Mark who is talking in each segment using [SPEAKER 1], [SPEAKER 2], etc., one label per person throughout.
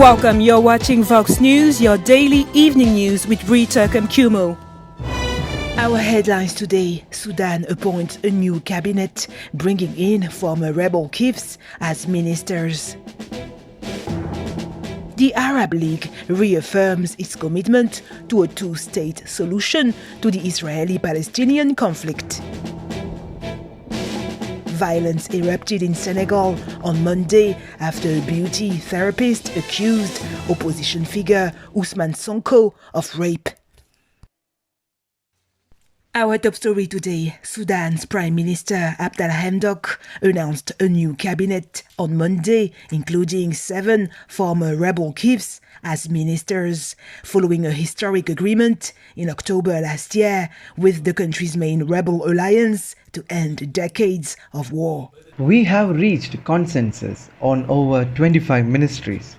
[SPEAKER 1] Welcome, you're watching Vox News, your daily evening news with Rita Kamkumo. Our headlines today: Sudan appoints a new cabinet, bringing in former rebel chiefs as ministers. The Arab League reaffirms its commitment to a two-state solution to the Israeli-Palestinian conflict. Violence erupted in Senegal on Monday after a beauty therapist accused opposition figure Ousmane Sonko of rape. Our top story today: Sudan's Prime Minister Abdallah Hamdok announced a new cabinet on Monday, including 7 former rebel chiefs as ministers, following a historic agreement in October last year with the country's main rebel alliance to end decades of war.
[SPEAKER 2] We have reached consensus on over 25 ministries,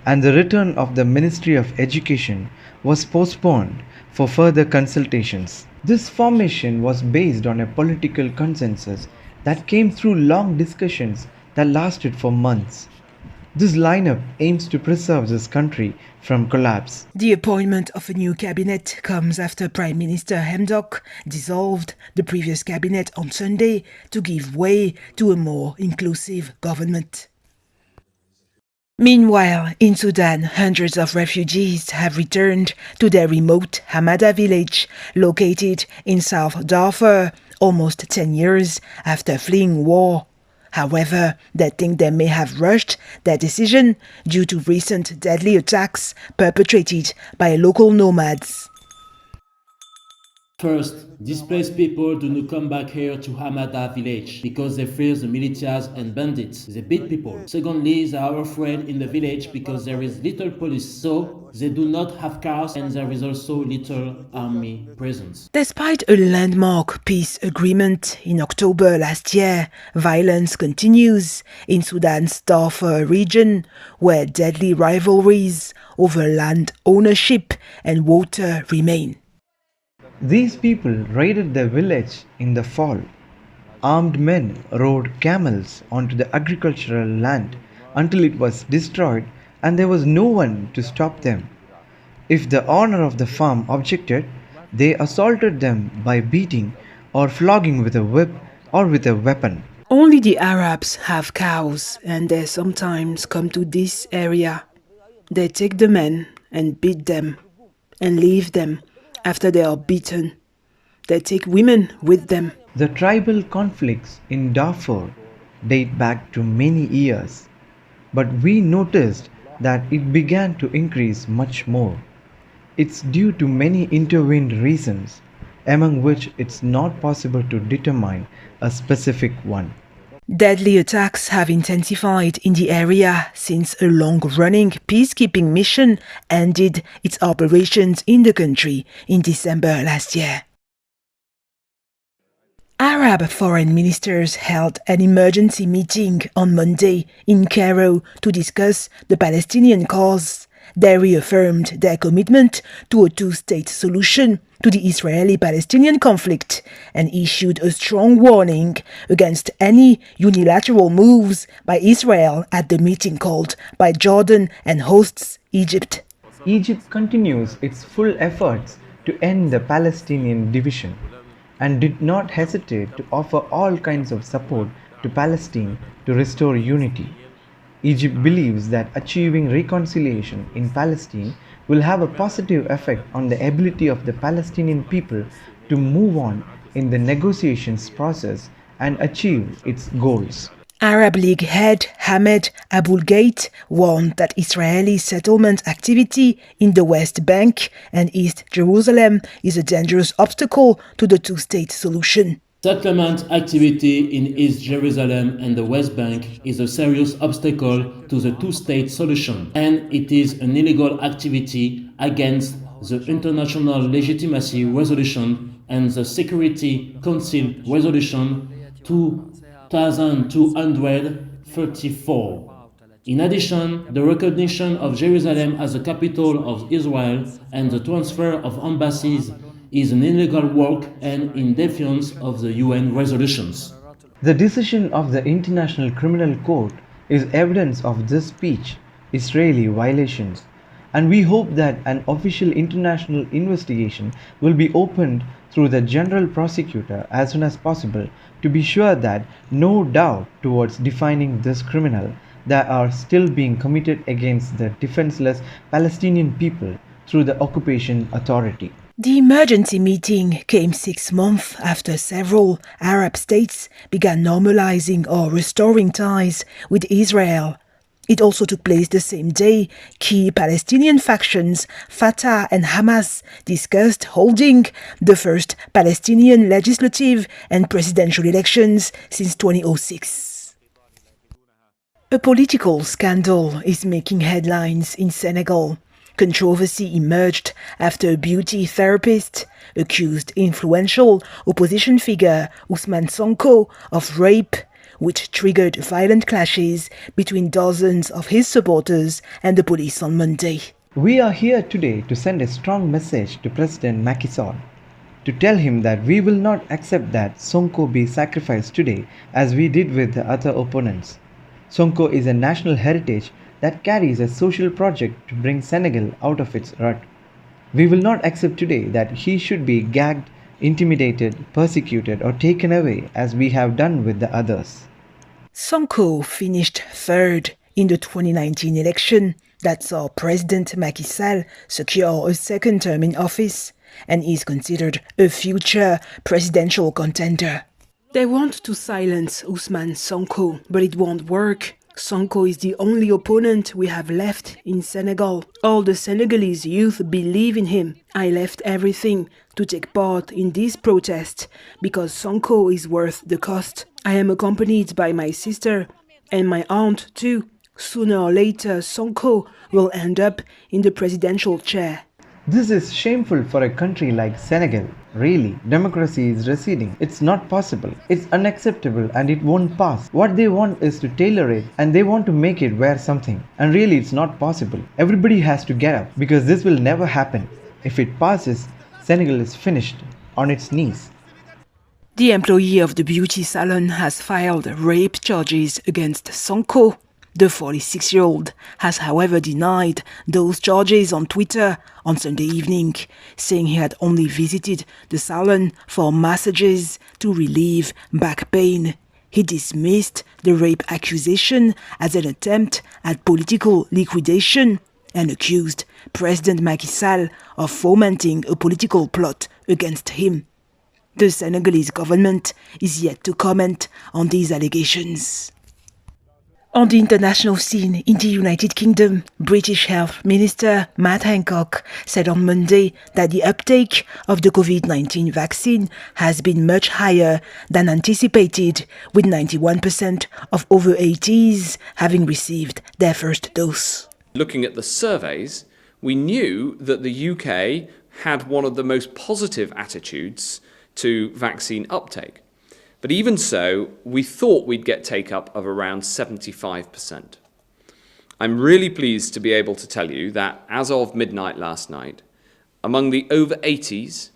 [SPEAKER 2] and the return of the Ministry of Education was postponed for further consultations. This formation was based on a political consensus that came through long discussions that lasted for months. This lineup aims to preserve this country from collapse.
[SPEAKER 1] The appointment of a new cabinet comes after Prime Minister Hamdok dissolved the previous cabinet on Sunday to give way to a more inclusive government. Meanwhile, in Sudan, hundreds of refugees have returned to their remote Hamada village, located in South Darfur, almost 10 years after fleeing war. However, they think they may have rushed their decision due to recent deadly attacks perpetrated by local nomads.
[SPEAKER 3] First, displaced people do not come back here to Hamada village because they fear the militias and bandits. They beat people. Secondly, they are afraid in the village because there is little police, so they do not have cars, and there is also little army presence.
[SPEAKER 1] Despite a landmark peace agreement in October last year, violence continues in Sudan's Darfur region, where deadly rivalries over land ownership and water remain.
[SPEAKER 2] These people raided the village in the fall. Armed men rode camels onto the agricultural land until it was destroyed, and there was no one to stop them. If the owner of the farm objected, they assaulted them by beating or flogging with a whip or with a weapon.
[SPEAKER 1] Only the Arabs have cows, and they sometimes come to this area. They take the men and beat them and leave them. After they are beaten, they take women with them.
[SPEAKER 2] The tribal conflicts in Darfur date back to many years, but we noticed that it began to increase much more. It's due to many intervened reasons, among which it's not possible to determine a specific one.
[SPEAKER 1] Deadly attacks have intensified in the area since a long-running peacekeeping mission ended its operations in the country in December last year. Arab foreign ministers held an emergency meeting on Monday in Cairo to discuss the Palestinian cause. They reaffirmed their commitment to a two-state solution to the Israeli-Palestinian conflict and issued a strong warning against any unilateral moves by Israel at the meeting called by Jordan and hosts Egypt.
[SPEAKER 2] Egypt continues its full efforts to end the Palestinian division and did not hesitate to offer all kinds of support to Palestine to restore unity. Egypt believes that achieving reconciliation in Palestine will have a positive effect on the ability of the Palestinian people to move on in the negotiations process and achieve its goals.
[SPEAKER 1] Arab League head Ahmed Abul-Gheit warned that Israeli settlement activity in the West Bank and East Jerusalem is a dangerous obstacle to the two-state solution.
[SPEAKER 3] Settlement activity in East Jerusalem and the West Bank is a serious obstacle to the two-state solution, and it is an illegal activity against the international legitimacy resolution and the Security Council resolution 2234. In addition, the recognition of Jerusalem as the capital of Israel and the transfer of embassies is an illegal work and in defiance of the UN resolutions.
[SPEAKER 2] The decision of the International Criminal Court is evidence of this speech, Israeli violations. And we hope that an official international investigation will be opened through the General Prosecutor as soon as possible to be sure that no doubt towards defining this criminal that are still being committed against the defenseless Palestinian people through the occupation authority.
[SPEAKER 1] The emergency meeting came 6 months after several Arab states began normalizing or restoring ties with Israel. It also took place the same day key Palestinian factions, Fatah and Hamas, discussed holding the first Palestinian legislative and presidential elections since 2006. A political scandal is making headlines in Senegal. Controversy emerged after a beauty therapist accused influential opposition figure Ousmane Sonko of rape, which triggered violent clashes between dozens of his supporters and the police on Monday.
[SPEAKER 2] We are here today to send a strong message to President Macky Sall, to tell him that we will not accept that Sonko be sacrificed today as we did with the other opponents. Sonko is a national heritage that carries a social project to bring Senegal out of its rut. We will not accept today that he should be gagged, intimidated, persecuted or taken away as we have done with the others.
[SPEAKER 1] Sonko finished third in the 2019 election that saw President Macky Sall secure a second term in office and is considered a future presidential contender. They want to silence Ousmane Sonko, but it won't work. Sonko is the only opponent we have left in Senegal. All the Senegalese youth believe in him. I left everything to take part in this protest because Sonko is worth the cost. I am accompanied by my sister and my aunt too. Sooner or later, Sonko will end up in the presidential chair.
[SPEAKER 2] This is shameful for a country like Senegal. Really, democracy is receding. It's not possible. It's unacceptable and it won't pass. What they want is to tailor it and they want to make it wear something. And really it's not possible. Everybody has to get up because this will never happen. If it passes, Senegal is finished on its knees.
[SPEAKER 1] The employee of the beauty salon has filed rape charges against Sonko. The 46-year-old has, however, denied those charges on Twitter on Sunday evening, saying he had only visited the salon for massages to relieve back pain. He dismissed the rape accusation as an attempt at political liquidation and accused President Macky Sall of fomenting a political plot against him. The Senegalese government is yet to comment on these allegations. On the international scene in the United Kingdom, British Health Minister Matt Hancock said on Monday that the uptake of the COVID-19 vaccine has been much higher than anticipated, with 91% of over 80s having received their first dose.
[SPEAKER 4] Looking at the surveys, we knew that the UK had one of the most positive attitudes to vaccine uptake. But even so, we thought we'd get take-up of around 75%. I'm really pleased to be able to tell you that as of midnight last night, among the over 80s,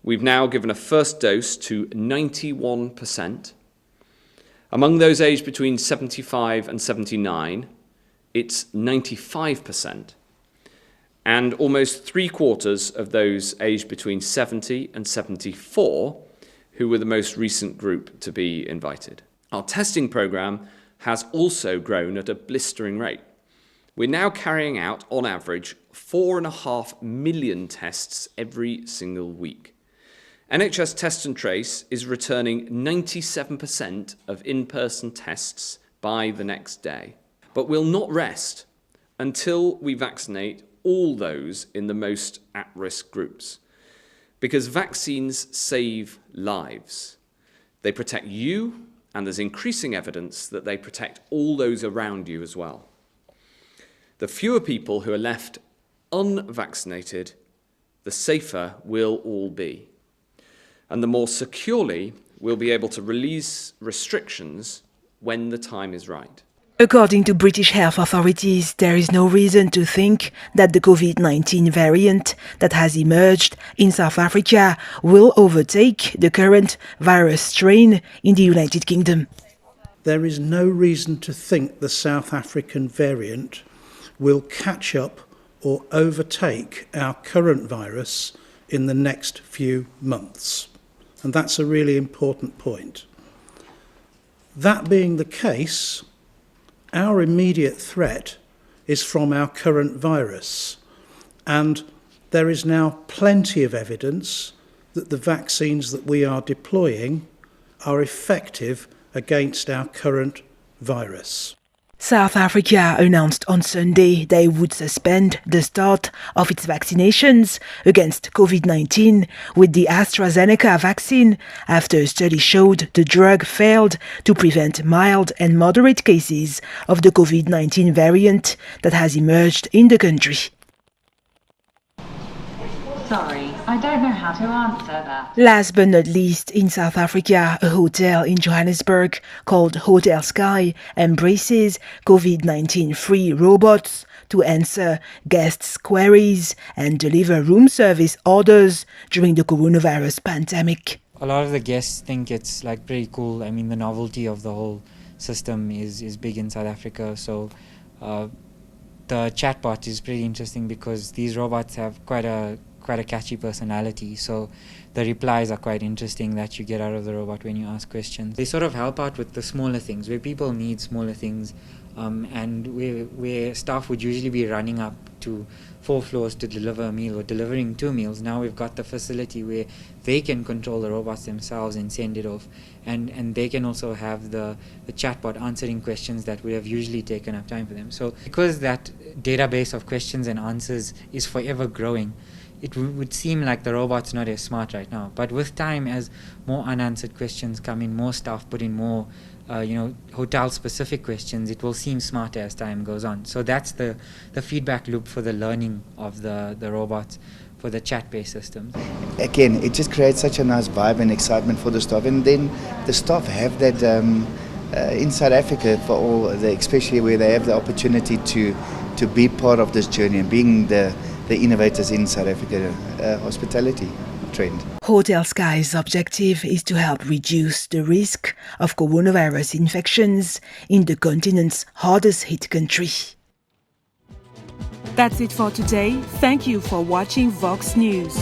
[SPEAKER 4] we've now given a first dose to 91%. Among those aged between 75 and 79, it's 95%. And almost 3/4 of those aged between 70 and 74 who were the most recent group to be invited. Our testing programme has also grown at a blistering rate. We're now carrying out, on average, 4.5 million tests every single week. NHS Test and Trace is returning 97% of in-person tests by the next day. But we'll not rest until we vaccinate all those in the most at-risk groups. Because vaccines save lives. They protect you, and there's increasing evidence that they protect all those around you as well. The fewer people who are left unvaccinated, the safer we'll all be. And the more securely we'll be able to release restrictions when the time is right.
[SPEAKER 1] According to British health authorities, there is no reason to think that the COVID-19 variant that has emerged in South Africa will overtake the current virus strain in the United Kingdom.
[SPEAKER 5] There is no reason to think the South African variant will catch up or overtake our current virus in the next few months. And that's a really important point. That being the case, our immediate threat is from our current virus, and there is now plenty of evidence that the vaccines that we are deploying are effective against our current virus.
[SPEAKER 1] South Africa announced on Sunday they would suspend the start of its vaccinations against COVID-19 with the AstraZeneca vaccine after a study showed the drug failed to prevent mild and moderate cases of the COVID-19 variant that has emerged in the country.
[SPEAKER 6] Sorry, I don't know how to answer that.
[SPEAKER 1] Last but not least, in South Africa, a hotel in Johannesburg called Hotel Sky embraces COVID-19-free robots to answer guests' queries and deliver room service orders during the coronavirus pandemic.
[SPEAKER 7] A lot of the guests think it's like pretty cool. I mean, the novelty of the whole system is big in South Africa. So the chatbot is pretty interesting because these robots have quite a catchy personality, so the replies are quite interesting that you get out of the robot when you ask questions. They sort of help out with the smaller things, where people need smaller things, and where staff would usually be running up to 4 floors to deliver a meal or delivering 2 meals. Now we've got the facility where they can control the robots themselves and send it off, and they can also have the chatbot answering questions that would have usually taken up time for them. So because that database of questions and answers is forever growing, it would seem like the robot's not as smart right now. But with time, as more unanswered questions come in, more staff put in more, hotel-specific questions, it will seem smarter as time goes on. So that's the feedback loop for the learning of the robots for the chat-based systems.
[SPEAKER 8] Again, it just creates such a nice vibe and excitement for the staff. And then the staff have that in South Africa, for all especially where they have the opportunity to be part of this journey and being the innovators in South Africa hospitality trend.
[SPEAKER 1] Hotel Sky's objective is to help reduce the risk of coronavirus infections in the continent's hardest hit country.
[SPEAKER 9] That's it for today. Thank you for watching Vox News.